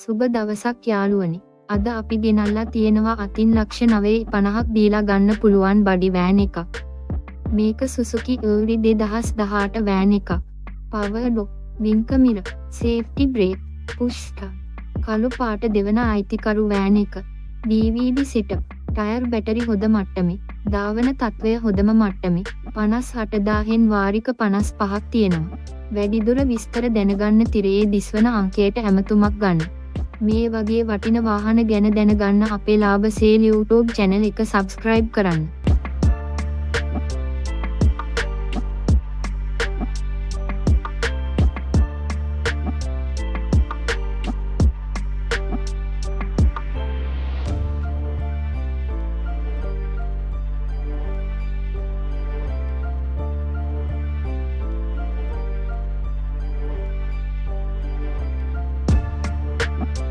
සුබ දවසක් යාළුවනි. අද අපි ගෙනල්ලා තියෙනවා අතින් ලක්ෂ 950ක් දීලා ගන්න පුළුවන් බඩි වෑන් එකක්. මේක Suzuki Erdi 2018 වෑන් එකක්. Power lock, winker mirror, safety brake, push start. කළු පාට දෙවන අයිතිකරු වෑන් එක. DVD setup, ටයර් බැටරි හොද මට්ටමේ. දාවන තත්වය හොදම මට්ටමේ. 58000න් වාරික 55ක් තියෙනවා. වැඩිදුර විස්තර දැනගන්න තිරයේ දිස්වන අංකයට ඇමතුමක් ගන්න. මේ වගේ වටින වාහන ගැන දැනගන්න අපේ ලාභ සේල් YouTube channel එක subscribe කරන්න.